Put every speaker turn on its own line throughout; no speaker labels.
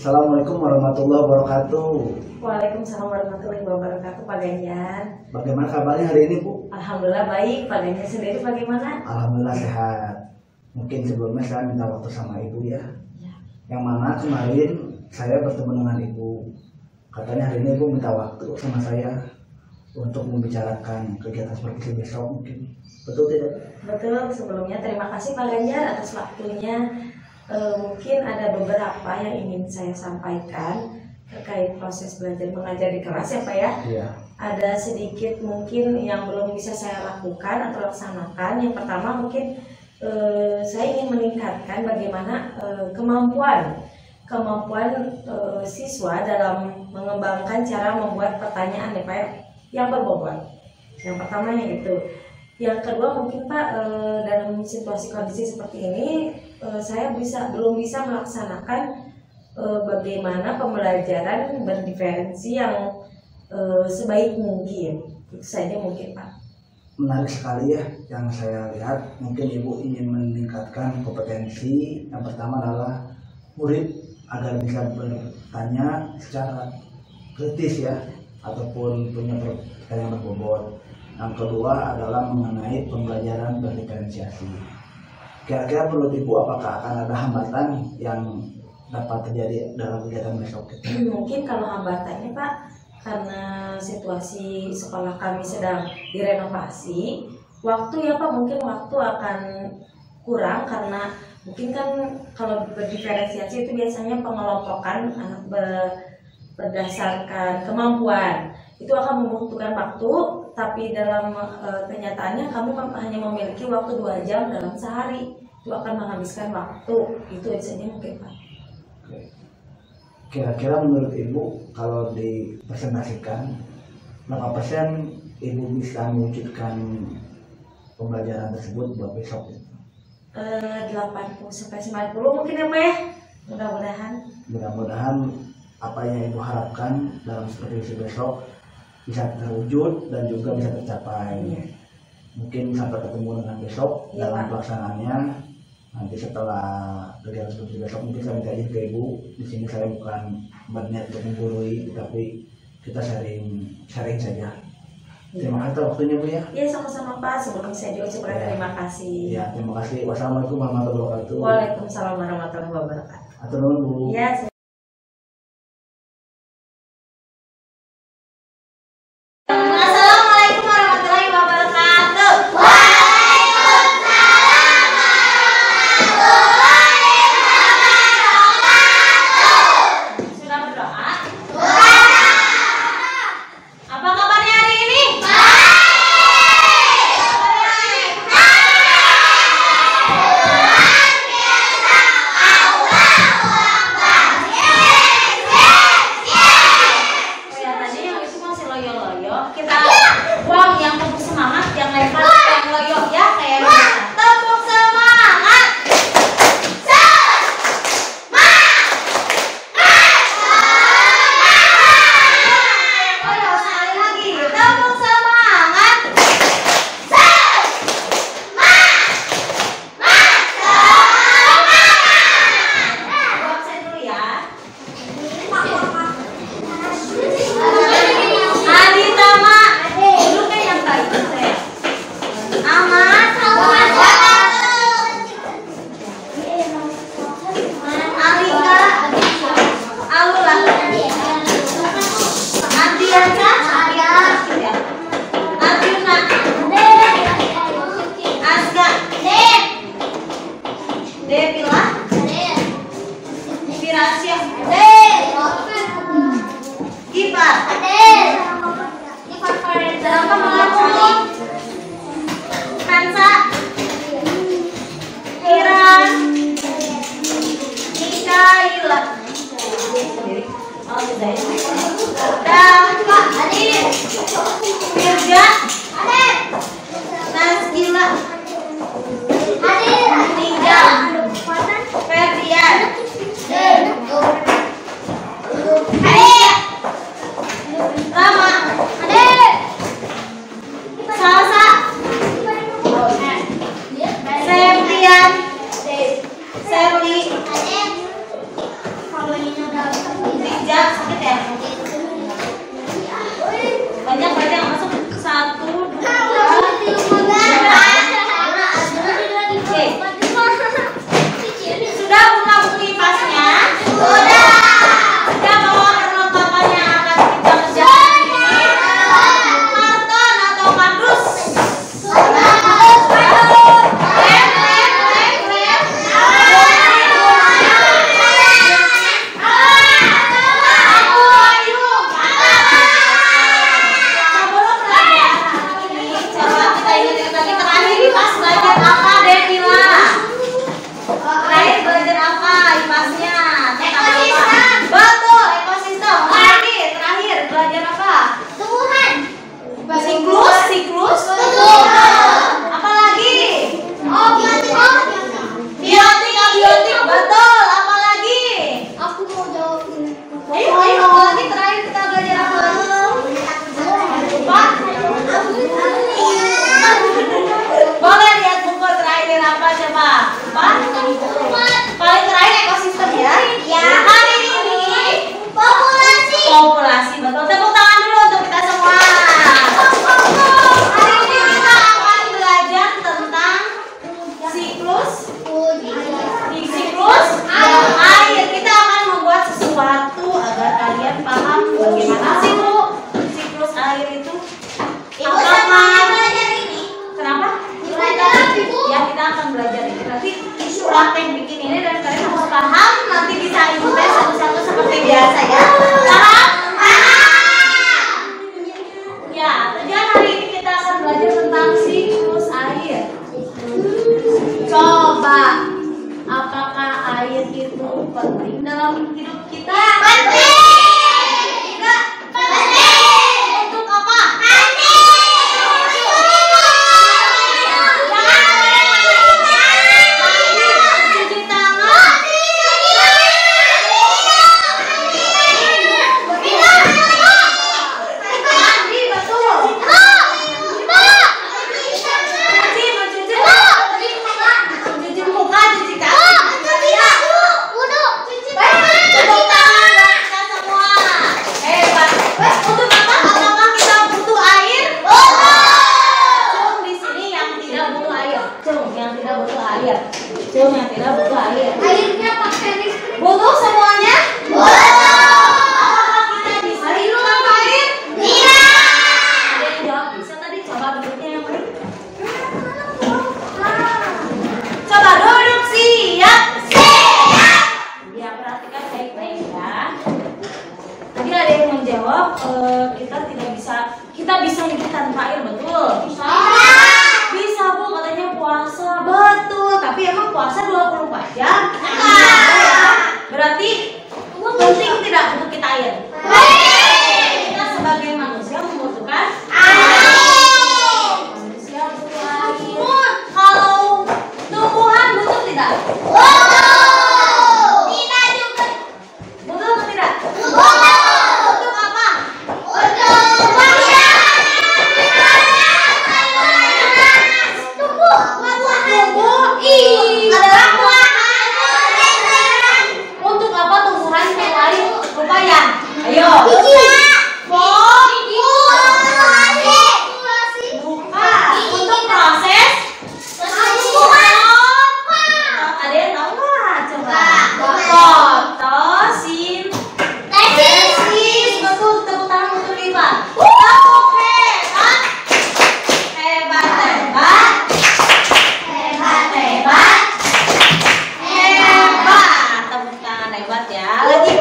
Assalamualaikum warahmatullahi wabarakatuh.
Waalaikumsalam warahmatullahi wabarakatuh, Pak Ganjar.
Bagaimana kabarnya hari ini, Bu?
Alhamdulillah baik. Pak Ganjar sendiri bagaimana?
Alhamdulillah sehat. Mungkin sebelumnya saya minta waktu sama Ibu ya.
Ya.
Yang mana kemarin saya bertemu dengan Ibu. Katanya hari ini Ibu minta waktu sama saya untuk membicarakan kegiatan seperti besok mungkin. Betul tidak?
Betul. Sebelumnya terima kasih Pak Ganjar atas waktunya. Mungkin ada beberapa yang ingin saya sampaikan terkait proses belajar mengajar di kelas ya Pak ya.
Iya.
Ada sedikit mungkin yang belum bisa saya lakukan atau laksanakan. Yang pertama mungkin saya ingin meningkatkan bagaimana kemampuan siswa dalam mengembangkan cara membuat pertanyaan ya Pak ya, yang berbobot. Yang pertamanya itu. Yang kedua mungkin Pak, dalam situasi kondisi seperti ini saya belum bisa melaksanakan bagaimana pembelajaran berdiferensi yang sebaik mungkin. Itu saja mungkin Pak.
Menarik sekali ya yang saya lihat. Mungkin Ibu ingin meningkatkan kompetensi. Yang pertama adalah murid agar bisa bertanya secara kritis ya, ataupun punya pertanyaan berbobot. Yang kedua adalah mengenai pembelajaran berdiferensiasi. Kira-kira menurut Ibu apakah akan ada hambatan yang dapat terjadi dalam kegiatan besok?
Mungkin kalau hambatannya Pak, karena situasi sekolah kami sedang direnovasi, waktu ya Pak, mungkin waktu akan kurang karena mungkin kan kalau berdiferensiasi itu biasanya pengelompokan anak berdasarkan kemampuan. Itu akan membutuhkan waktu, tapi dalam kenyataannya kami hanya memiliki waktu 2 jam dalam sehari. Itu akan menghabiskan waktu. Itu saja mungkin Pak.
Kira-kira menurut Ibu kalau dipresentasikan berapa persen Ibu bisa mewujudkan pembelajaran tersebut buat besok?
80-90 mungkin ya Pak ya.
Mudah-mudahan apa yang Ibu harapkan dalam seperti besok bisa terwujud dan juga bisa tercapai. Mungkin sampai ketemu dengan besok dalam pelaksanaannya. Nanti setelah kegiatan seperti besok mungkin saya minta izin ke Ibu. Di sini saya bukan berniat untuk menggurui, tapi kita sharing saja. Terima kasih waktunya Bu ya.
Iya sama-sama Pak. Sebelum saya juga ucapkan terima kasih.
Ya, terima kasih. Wassalamualaikum warahmatullahi wabarakatuh.
Waalaikumsalam warahmatullahi wabarakatuh.
Atur nuhun Bu.
Ya. tahu penting dalam hidup kita?
Penting. Tidak. Penting. Untuk apa? Penting. Cuci tangan. Mandi, betul. Cuci muka, cuci kaki. Cuci tangan kita semua. Hebat. Untuk apa? Apakah kita butuh air? Cung di sini yang tidak butuh air. Cung yang tidak butuh air. Cung yang tidak butuh air.
Airnya pakai listrik.
Butuh semuanya? Apakah kita bisa hidup tanpa air? Ada yang jawab bisa tadi? Coba duduknya yang baik. Coba duduk siap. Ya, perhatikan baik-baik ya. Tadi ada yang menjawab kita bisa hidup tanpa air, betul? Bisa Bu, katanya puasa. Betul, tapi emang puasa 24 jam? Berarti penting tidak untuk kita air? Kita sebagai manusia membutuhkan manusia butuh air. Kalau tumbuhan butuh tidak? Butuh atau tidak? Untuk apa? Tumbuh adalah untuk apa tumbuhan perlu air? Rupanya, ayo. Bukan. Untuk proses ada yang tahu nggak? Coba. Fotosintesis. Betul, tepuk tangan untuk Liva. Tepuk hebat. Tepuk tangan hebat ya. Lagi.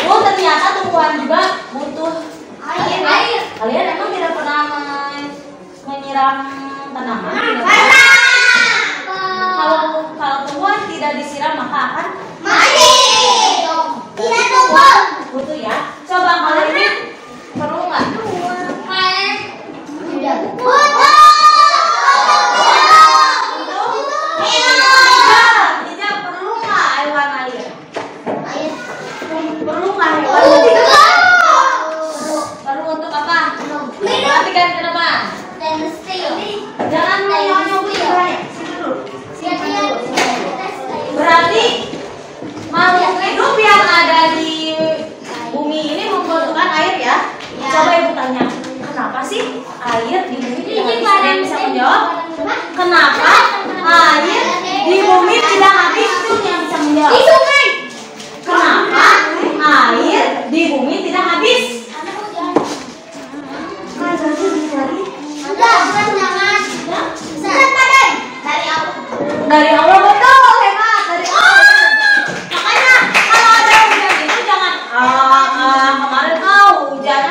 Oh, ternyata tumbuhan juga butuh air. Kalian emang tidak pernah menyiram tanaman? Tidak pernah? Kalau tumbuhan tidak disiram maka akan butuh ya. Coba kalian ini perlu nggak? Tidak perlu nggak hewan air? Perlu nggak hewan? Perlu untuk apa? Perhatikan ke depan. Jangan nyonyong banyak. Sini dulu. Berarti makhluk hidup yang ada di bumi ini membutuhkan air ya? Coba ibu tanya, kenapa sih air di bumi tidak habis? Ada yang bisa menjawab? Kenapa air di bumi tidak habis? Itu yang bisa menjawab. Kenapa air di bumi tidak habis? Dari Allah, betul, hebat. Dari Allah. Makanya kalau ada hujan itu jangan kemarin hujan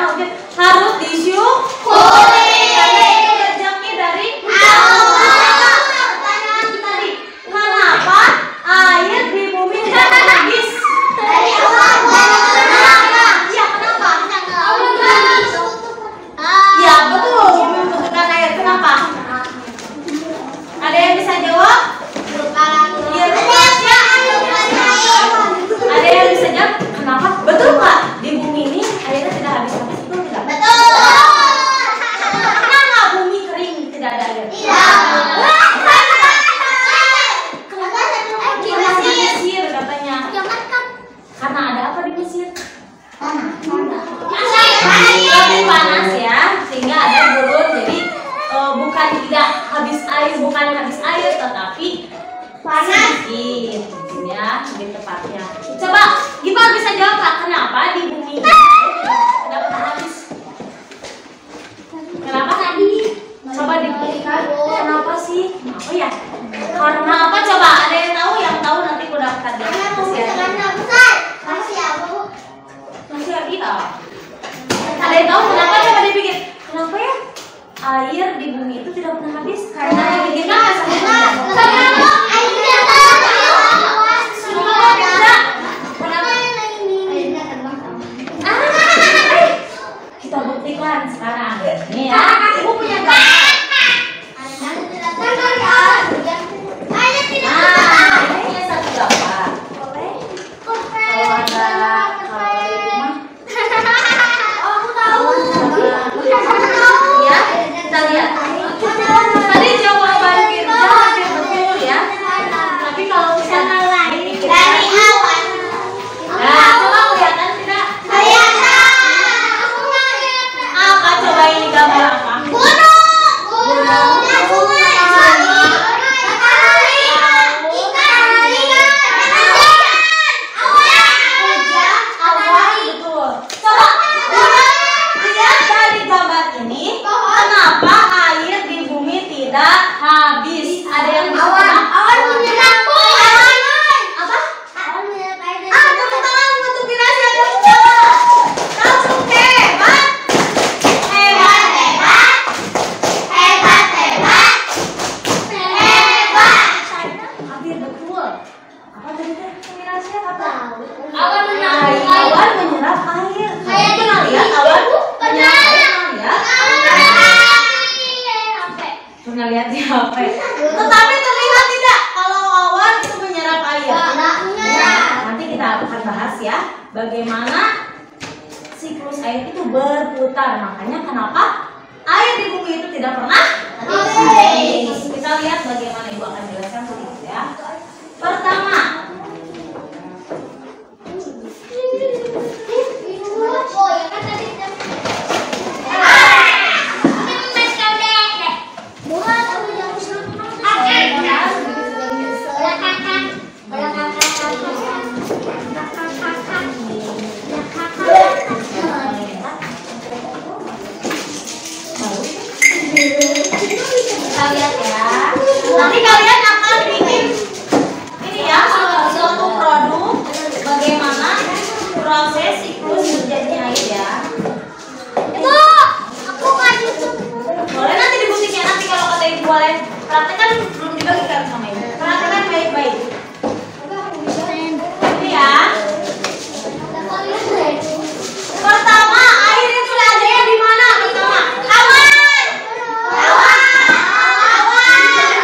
harus disyukuri. Karena itu rezeki dari Allah. Pertanyaan tadi, kenapa air di bumi tidak habis? Dari Allah. Kenapa? Iya, kenapa? Ya betul, membutuhkan air. Kenapa? Ada yang bisa jawab? Iya, ada yang bisa jawab? Kenapa? Betul nggak? Di bumi ini airnya tidak habis-habis, betul tidak? Betul. Kenapa bumi kering tidak ada air? Kenapa di Mesir katanya? Karena ada apa di Mesir? Lebih panas ya, sehingga ada gurun. Jadi bukan tidak habis air, tetapi panas sedikit ya, lebih tepatnya. Coba Giva bisa jawab Kak, kenapa di bumi tidak pernah habis? Kenapa tadi? Coba diberikan. Kenapa sih? Apa ya? Karena apa? Coba ada yang tahu? Yang tahu nanti aku dapat deh. Masih lagi tak? Ada yang tahu kenapa? Coba dipikir. Kenapa ya? Air di bumi itu tidak pernah habis karena dipikirkan sama bagaimana siklus air itu berputar. Makanya kenapa air di bumi itu tidak pernah habis. Kita lihat bagaimana Ibu akan jelaskan sedikit ya. Pertama, kita lihat ya. Nanti kalian akan bikin ini ya, suatu produk bagaimana proses siklus terjadinya air ya.
Itu aku kan itu.
Boleh nanti di butiknya, nanti kalau kata Ibu boleh praktekkan, belum dibagikan sama Ibu. Perhatikan baik-baik. Ini ya. Pertama, air itu adanya di mana? Pertama, awan.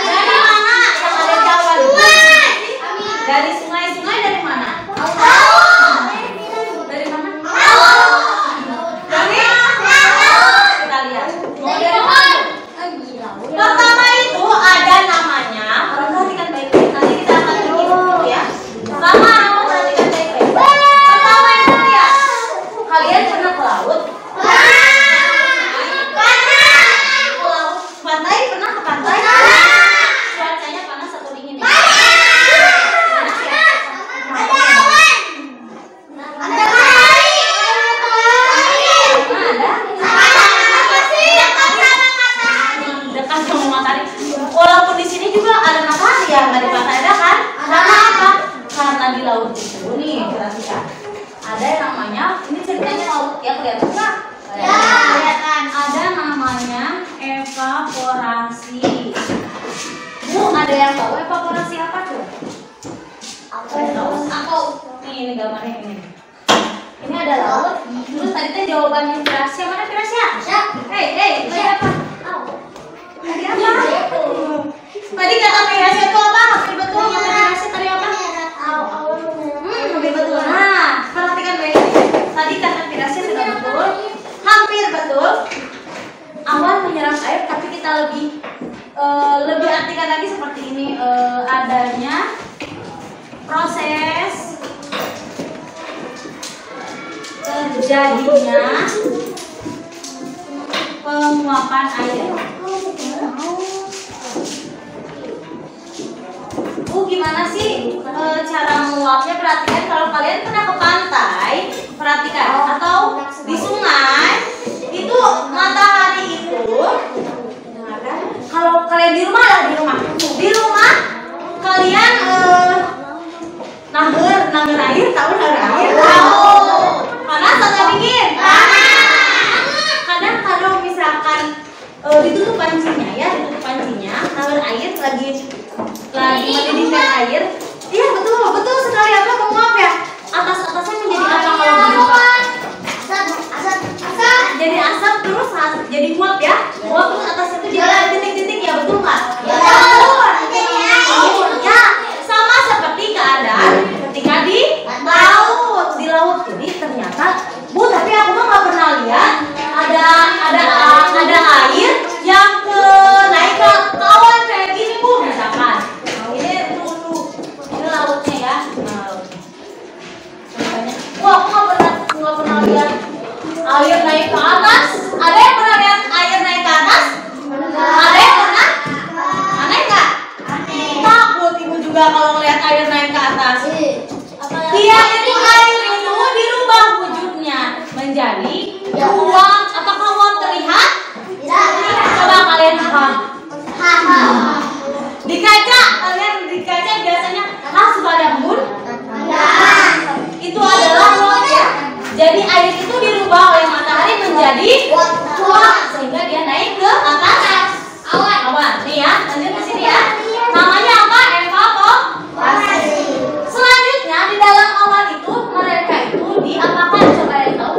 Dari mana? Yang ada di awan. Dari sungai-sungai dari mana? Dari mana? Dari kita lihat. Dari mana? Pertama itu ada namanya. Perhatikan baik-baik. Nanti kita akan bikin dulu ya. Pertama, perhatikan baik-baik. Pertama itu ya. Kalian pernah ke laut? Pantai, pernah ke pantai? Cuacanya panas atau dingin? Panas ya? Dekat sama matahari. Walaupun di sini juga ada matahari ya, nggak di pantai ada kan? Karena apa? Karena di laut itu nih, perhatikan. Ada yang namanya, ini ceritanya laut ya, kelihatan nggak? Kelihatan. Ada namanya evaporasi. Bu, ada yang tahu evaporasi apa tuh? Aku. Nih, ini gambarnya ini. Ini ada laut. Terus tadi teh jawabannya Firasya. Mana Firasya? Hei, tadi apa? Tadi apa? Tadi kata Firasya itu apa? Hampir betul. Kata Firasya tadi apa? Hampir betul. Nah, perhatikan baik-baik. Tadi kata Firasya sudah betul. Hampir betul. Awan menyerap air, tapi kita lebih artikan lagi seperti ini, adanya proses terjadinya penguapan air. Bu, gimana sih cara menguapnya? Perhatikan, kalau kalian pernah ke pantai, perhatikan, atau di sungai, itu matahari itu, kalau kalian di rumah kalian nangger air, tahu nangger air? Panas atau dingin? Kadang kalau misalkan ditutup pancinya, nangger air lagi mendidihkan air. Iya betul sekali, apa menguap ya? Atasnya menjadi apa kalau menguap? Jadi asap terus jadi uap ya. Uap terus atasnya itu jadi titik-titik ya, betul nggak? Ya, sama seperti keadaan ketika di laut. Di laut ini ternyata, Bu, tapi aku mah nggak pernah lihat ada air yang naik ke awan kayak gini, Bu. Misalkan ini lautnya ya. Nah, wah, aku nggak pernah lihat air naik ke atas. Ada yang pernah lihat air naik ke atas? Ada yang pernah? Aneh nggak? Takut Ibu juga kalau ngeliat air naik ke atas. Dia itu air itu dirubah wujudnya menjadi uap. Apakah uap terlihat? Coba kalian paham. Di kaca, kalian di kaca biasanya suka ada embun. Itu adalah uap ya. Jadi air itu dirubah oleh matahari menjadi uap sehingga dia naik ke atas. Awan. Nih ya, lanjut ke sini ya. Namanya apa? Evaporasi. Selanjutnya di dalam awan itu mereka itu diapakan? Coba yang tahu?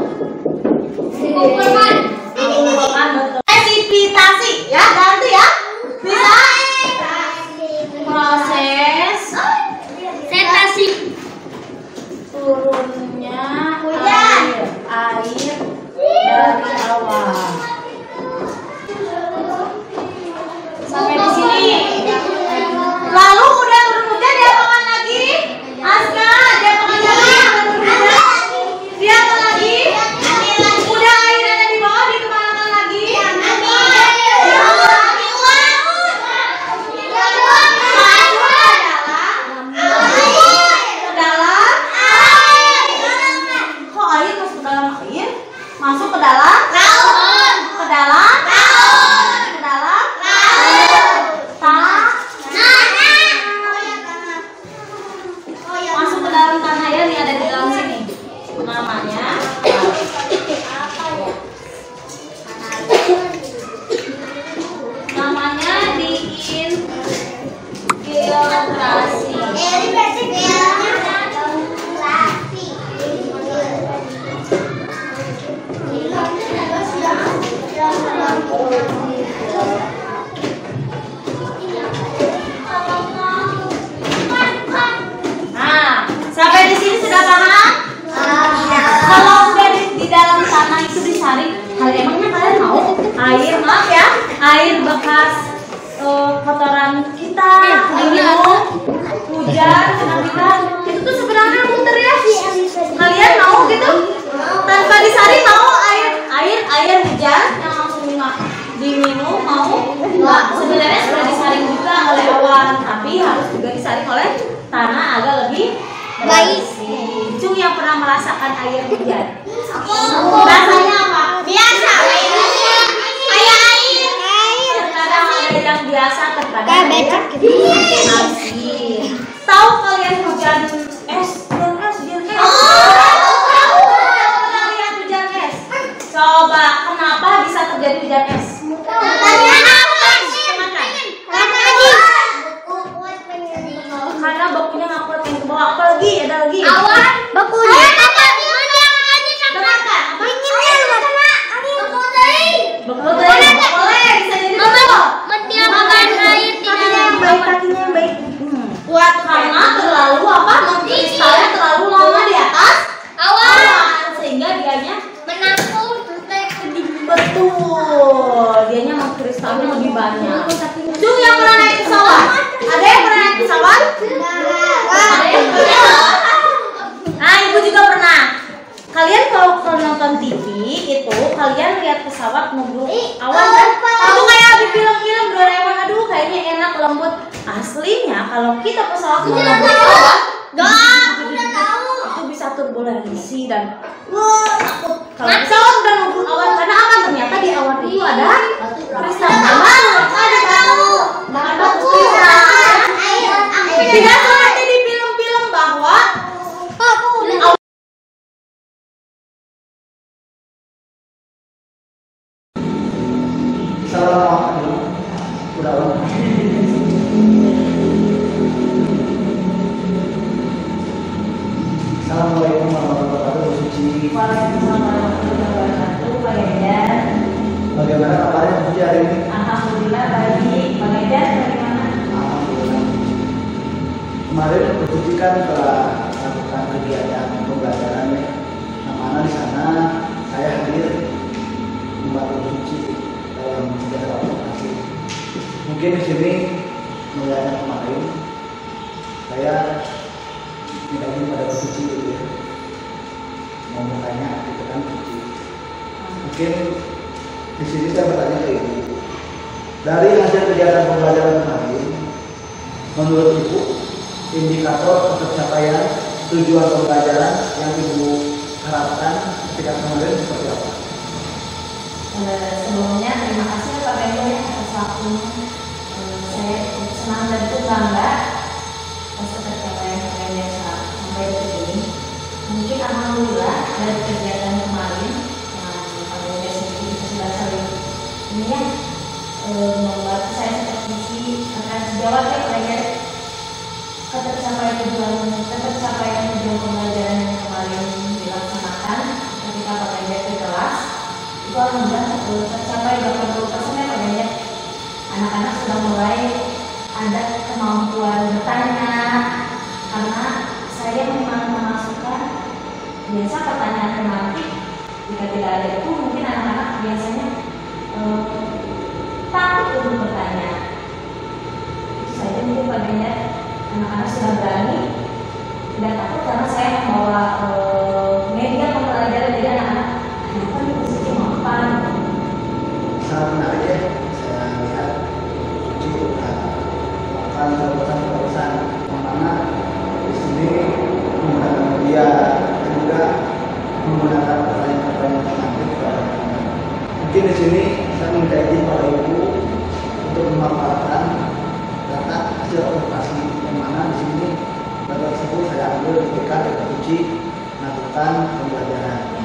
Demonstrasi. Nah, sampai di sini sudah paham? Kalau udah di dalam tanah itu disaring, emangnya kalian mau air, maaf ya, air bekas kotoran kita, minum, hujan, kita itu tuh sebenarnya muter ya. Kalian mau gitu? Tanpa disaring mau air hujan yang langsung diminum mau? Nggak, sebenarnya sudah disaring juga oleh awan, tapi harus juga disaring oleh tanah agar lebih bersih. Cung yang pernah merasakan air hujan, rasanya apa?
Biasa. Kayak air.
Terkadang ada yang biasa, terkadang ada yang asin. Tahu kalian hujan es? Pernah lihat hujan es? Coba, kenapa bisa terjadi hujan es? Karena bakunya nggak kuat yang ke bawah. Apa lagi? Ada lagi?
Awan. Bakunya.
Boleh, bisa jadi betul. Kakinya yang baik. Kuat karena terlalu apa? Kristalnya terlalu lama di atas awan sehingga dianya betul. Dianya kristalnya lebih banyak. Cung yang pernah naik pesawat? Ada yang pernah naik pesawat? Ada yang pernah? Nah, ibu juga pernah. Kalian kalau nonton TV itu kalian lihat pesawat nunggu awan kan? Itu kayak di film-film Doraemon, aduh kayaknya enak lembut. Aslinya kalau kita pesawat nunggu awan, itu bisa turbulensi dan takut. Kalau pesawat udah nunggu awan karena apa? Ternyata di awan itu ada kristal aman, ada bahan batu kristal. Tidak seperti di film-film bahwa
Assalamualaikum warahmatullahi wabarakatuh.
Waalaikumsalam warahmatullahi wabarakatuh. Pak Edan,
Bagaimana kabarnya Bu Suci hari ini?
alhamdulillah baik. Pak Edan bagaimana?
Alhamdulillah. Kemarin Bu Suci kan telah melakukan kegiatan pembelajaran ya. Yang mana di sana saya hadir membantu Bu Suci dalam menjaga organisasi. Mungkin di sini melihat yang kemarin saya tidak ingin pada Bu Suci gitu ya. Mau bertanya gitu kan Bu Suci. Mungkin di sini saya bertanya ke Ibu. Dari hasil kegiatan pembelajaran kemarin, menurut Ibu, indikator pencapaian tujuan pembelajaran yang Ibu harapkan ketika kemarin seperti apa?
Sebelumnya terima kasih Pak Bendo ya atas waktunya. Saya senang dan bangga atas pencapaian Pak Bendo sampai detik ini. Mungkin alhamdulillah dari kegiatan kemarin Pak Bendo sendiri sudah saling ini ya membantu saya seperti visi akan sejawat ya Pak Bendo ketercapaian tujuan pembelajaran yang kemarin dilaksanakan ketika Pak Bendo ke kelas. Itu alhamdulillah tercapai 80% ya Pak Ganjar. Anak-anak sudah mulai ada kemampuan bertanya karena saya memang memasukkan biasa pertanyaan tematik. Jika tidak ada itu mungkin anak-anak biasanya takut untuk bertanya. Itu saja mungkin Pak Ganjar. Anak-anak sudah berani tidak takut karena saya membawa media pembelajaran jadi anak-anak
sangat menarik ya. Saya lihat Suci melakukan terobosan-terobosan yang mana di sini menggunakan media dan juga menggunakan pertanyaan-pertanyaan tematik. Mungkin di sini saya minta izin pada Ibu untuk memanfaatkan data hasil observasi yang mana di sini data tersebut saya ambil ketika Ibu Suci melakukan pembelajaran.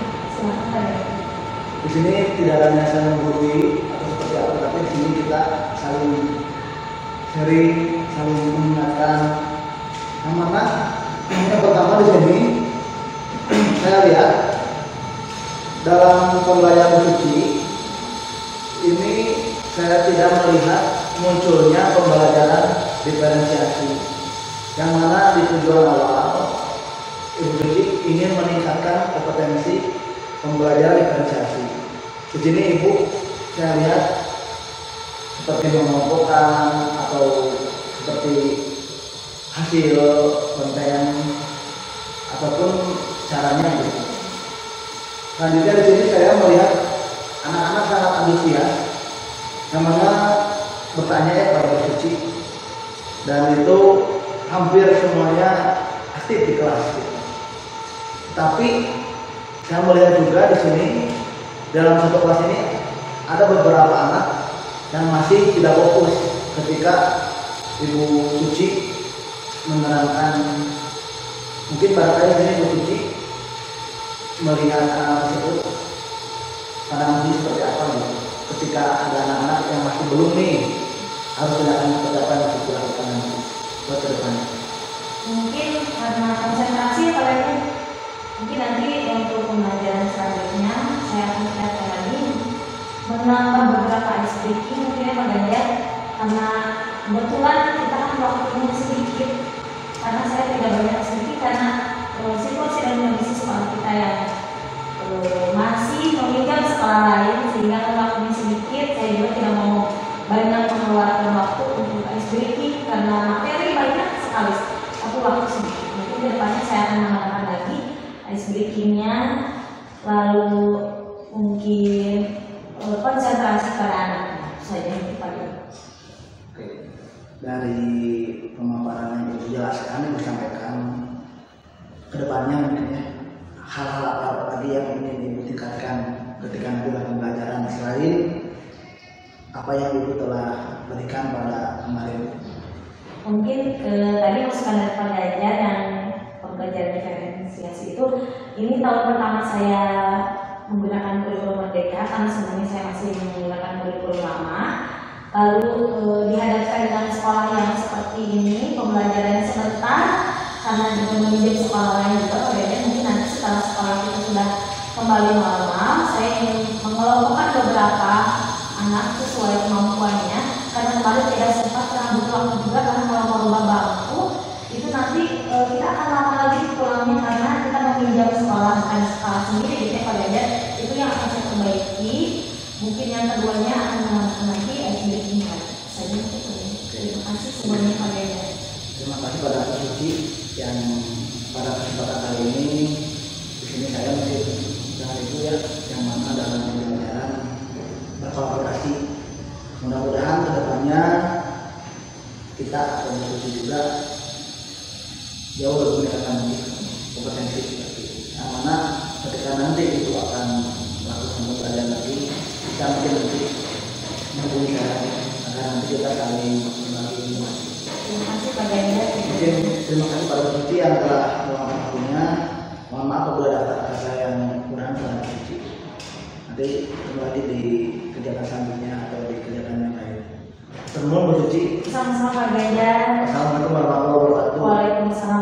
Di sini tidak hanya saya menggurui atau seperti apa, tapi di sini kita saling sharing, saling mengingatkan Yang mana yang pertama di sini saya lihat dalam pembelajaran suci ini saya tidak melihat munculnya pembelajaran diferensiasi, yang mana di tujuan awal Ibu Suci ingin meningkatkan kompetensi pembelajaran diferensiasi. Di sini Ibu saya lihat seperti mengelompokkan atau seperti hasil konten ataupun caranya gitu. Selanjutnya di sini saya melihat anak-anak sangat antusias, yang mana bertanya ya pada Ibu Suci, dan itu hampir semuanya aktif di kelas. Gitu. Tapi saya melihat juga di sini dalam satu kelas ini ada beberapa anak yang masih tidak fokus ketika Ibu Suci menerangkan. Mungkin barangkali di sini Ibu Suci melihat anak tersebut pandangan seperti apa gitu. Ketika ada anak-anak yang masih belum nih, harus tindakan seperti apa yang harus dilakukan nanti buat ke depannya.
Mungkin karena konsentrasi kalian, mungkin nanti untuk pembelajaran selanjutnya saya akan lihatkan lagi menambah beberapa ice breaking mungkin ya Pak Ganjar, karena kebetulan kita kan waktunya sedikit, karena saya tidak banyak sedikit karena situasi dan kondisi sekolah kita yang masih meminjam sekolah lain, sehingga waktunya sedikit. Saya juga tidak mau banyak mengeluarkan waktu untuk ice breaking karena materi banyak sekali, tapi waktu sedikit. Mungkin kedepannya saya akan menambahkan lagi ice breakingnya, lalu mungkin konsentrasi pada anak saja itu Pak.
Oke. Dari pemaparan yang Ibu jelaskan, Ibu sampaikan kedepannya mungkin ya hal-hal apa lagi yang ingin Ibu tingkatkan ketika nanti dalam pembelajaran selain apa yang Ibu telah berikan pada kemarin.
Mungkin tadi masukan dari Pak Ganjar yang pembelajaran diferensiasi itu, ini tahun pertama saya menggunakan kurikulum Merdeka karena sebelumnya saya masih menggunakan kurikulum lama. Lalu dihadapkan dengan sekolah yang seperti ini, pembelajaran sebentar karena juga meminjam sekolah lain juga. Kemudian mungkin nanti setelah sekolah kita sudah kembali normal, saya ingin mengelompokkan beberapa anak sesuai kemampuannya, karena kemarin tidak sempat karena butuh waktu juga, karena kalau merubah bangku itu nanti kita akan lama lagi pulangnya karena kita meminjam sekolah bukan sekolah sendiri gitu ya Pak Ganjar. Itu yang akan saya perbaiki. Mungkin yang keduanya akan menambahkan lagi breaking saja. Terima kasih semuanya Pak Ganjar.
Terima kasih pada Ibu Suci yang pada kesempatan kali ini di sini saya mungkin dengan Ibu ya, yang mana dalam pembelajaran berkolaborasi. Mudah-mudahan kedepannya kita atau Ibu Suci juga jauh lebih meningkatkan kompetensi seperti ini. Yang mana ketika nanti itu akan melakukan pembelajaran lagi, kita mungkin nanti menghubungi saya agar nanti kita saling berbagi informasi.
Terima kasih Pak Ganjar.
Mungkin terima kasih pada Ibu Suci yang telah meluangkan waktunya. Mohon maaf apabila ada kata saya yang kurang pada Ibu Suci. Nanti kembali di kegiatan selanjutnya atau di kegiatan yang lain. Terima kasih Ibu Suci.
Sama-sama Pak Ganjar.
Assalamualaikum warahmatullahi wabarakatuh.
Waalaikumsalam.